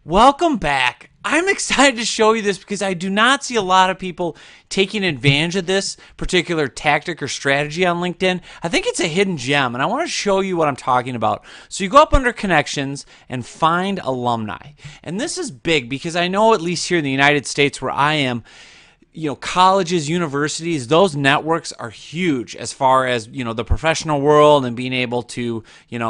Welcome back. I'm excited to show you this because I do not see a lot of people taking advantage of this particular tactic or strategy on LinkedIn. I think it's a hidden gem, and I want to show you what I'm talking about. So you go up under connections and find alumni. And this is big because I know, at least here in the United States where I am, colleges, universities, those networks are huge as far as, the professional world and being able to,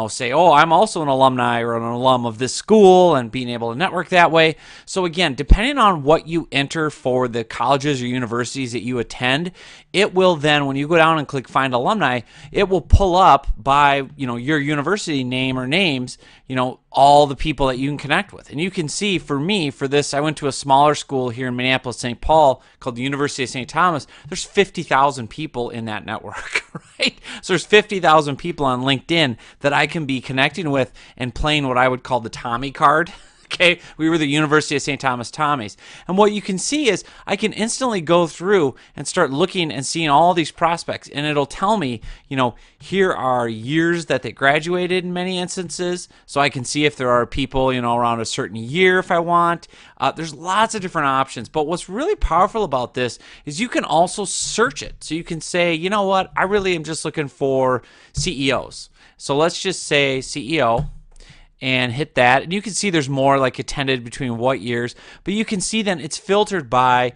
say, oh, I'm also an alumni or an alum of this school, and being able to network that way. So again, depending on what you enter for the colleges or universities that you attend, it will then, when you go down and click find alumni, it will pull up by, your university name or names, all the people that you can connect with. And you can see, for me, for this, I went to a smaller school here in Minneapolis, St. Paul, called the University of St. Thomas. There's 50,000 people in that network, right? So there's 50,000 people on LinkedIn that I can be connecting with and playing what I would call the Tommy card. Okay, we were the University of St. Thomas Tommies. And what you can see is I can instantly go through and start looking and seeing all these prospects. And it'll tell me, here are years that they graduated in many instances. So I can see if there are people, around a certain year if I want. There's lots of different options. But what's really powerful about this is you can also search it. So you can say, you know what, I really am just looking for CEOs. So let's just say CEO. And hit that, and you can see there's more like attended between what years, but you can see then it's filtered by,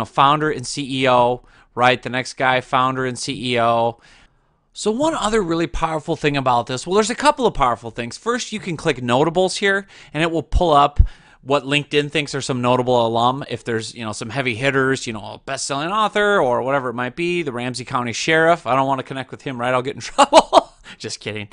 founder and CEO, right? The next guy, founder and CEO. So one other really powerful thing about this, well, there's a couple of powerful things. First, you can click notables here, and it will pull up what LinkedIn thinks are some notable alum. If there's, some heavy hitters, a best-selling author or whatever it might be, the Ramsey County Sheriff. I don't want to connect with him, right? I'll get in trouble. Just kidding.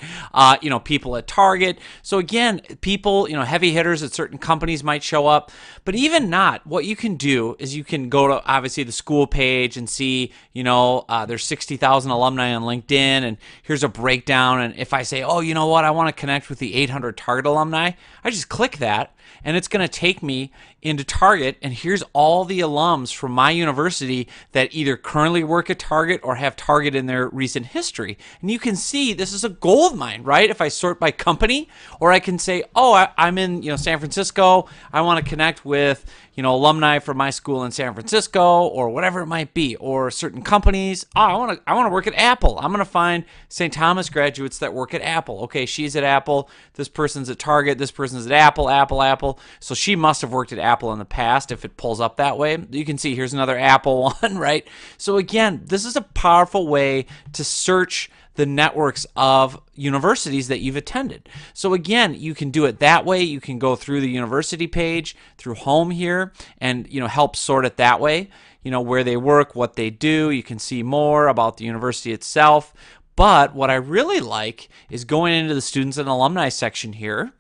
People at Target. So again, people, heavy hitters at certain companies might show up. But even not, what you can do is you can go to, obviously, the school page and see, there's 60,000 alumni on LinkedIn, and here's a breakdown. And if I say, oh, you know what, I want to connect with the 800 Target alumni, I just click that, and it's going to take me into Target, and here's all the alums from my university that either currently work at Target or have Target in their recent history. And you can see this is a gold mine, right? If I sort by company, or I can say, oh, I'm in San Francisco, I want to connect with alumni from my school in San Francisco, or whatever it might be, or certain companies. Oh, I want to work at Apple. I'm going to find St. Thomas graduates that work at Apple. Okay, she's at Apple. This person's at Target. This person's at Apple. So she must have worked at Apple in the past if it pulls up that way. You can see here's another Apple one, right? So again, this is a powerful way to search the networks of universities that you've attended. So again, you can do it that way. You can go through the university page, through home here, and help sort it that way. Where they work, what they do. You can see more about the university itself. But what I really like is going into the students and alumni section here.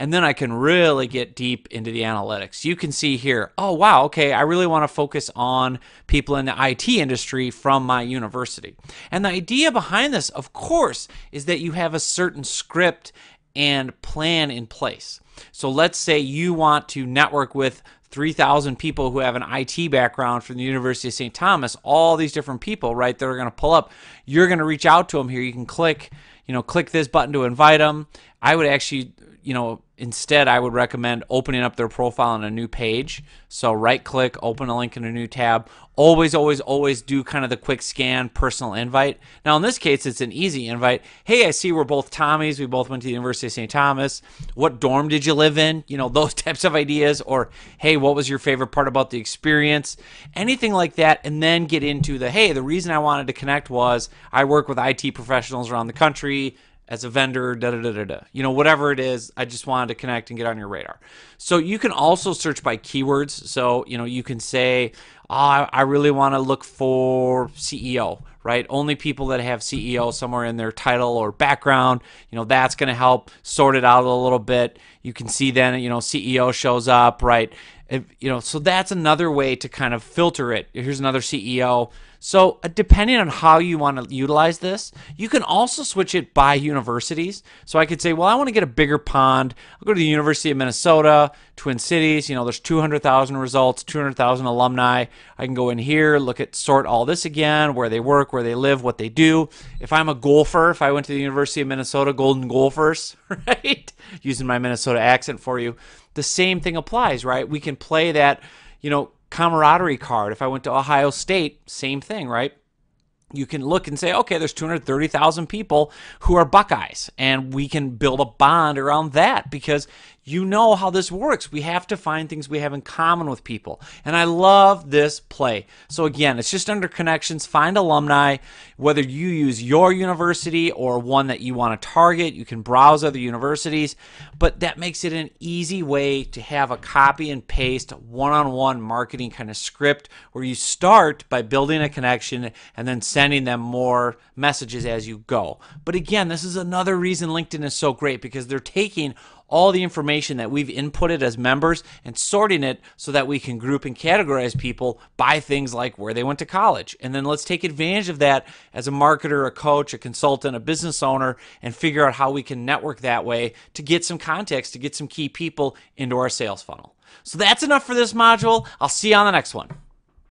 And then I can really get deep into the analytics. You can see here, oh, wow, okay, I really want to focus on people in the IT industry from my university. And the idea behind this, of course, is that you have a certain script and plan in place. So let's say you want to network with 3,000 people who have an IT background from the University of St. Thomas, all these different people, right, that are going to pull up. You're going to reach out to them here. You can click this button to invite them. I would actually, instead, I would recommend opening up their profile on a new page. So right click, open a link in a new tab. Always, always, always do kind of the quick scan personal invite. Now in this case, it's an easy invite. Hey, I see we're both Tommies. We both went to the University of St. Thomas. What dorm did you live in? Those types of ideas. Or, hey, what was your favorite part about the experience? Anything like that. And then get into hey, the reason I wanted to connect was I work with IT professionals around the country as a vendor, whatever it is, I just wanted to connect and get on your radar. So you can also search by keywords. So, you can say, I really want to look for CEO, right? Only people that have CEO somewhere in their title or background, that's going to help sort it out a little bit. You can see then, CEO shows up, right? So that's another way to kind of filter it. Here's another CEO. So depending on how you want to utilize this, you can also switch it by universities. So I could say, well, I want to get a bigger pond. I'll go to the University of Minnesota, Twin Cities. There's 200,000 results, 200,000 alumni. I can go in here, look at sort all this again, where they work, where they live, what they do. If I'm a golfer, if I went to the University of Minnesota, Golden Gophers, right? Using my Minnesota accent for you. The same thing applies, right? We can play that, camaraderie card. If I went to Ohio State, same thing, right? You can look and say, okay, there's 230,000 people who are Buckeyes, and we can build a bond around that because you know how this works. We have to find things we have in common with people, and I love this play. So again, it's just under connections. Find alumni, whether you use your university or one that you want to target. You can browse other universities, but that makes it an easy way to have a copy and paste one-on-one marketing kind of script where you start by building a connection and then sending them more messages as you go. But again, this is another reason LinkedIn is so great because they're taking all the information that we've inputted as members and sorting it so that we can group and categorize people by things like where they went to college. And then let's take advantage of that as a marketer, a coach, a consultant, a business owner, and figure out how we can network that way to get some context, to get some key people into our sales funnel. So that's enough for this module. I'll see you on the next one.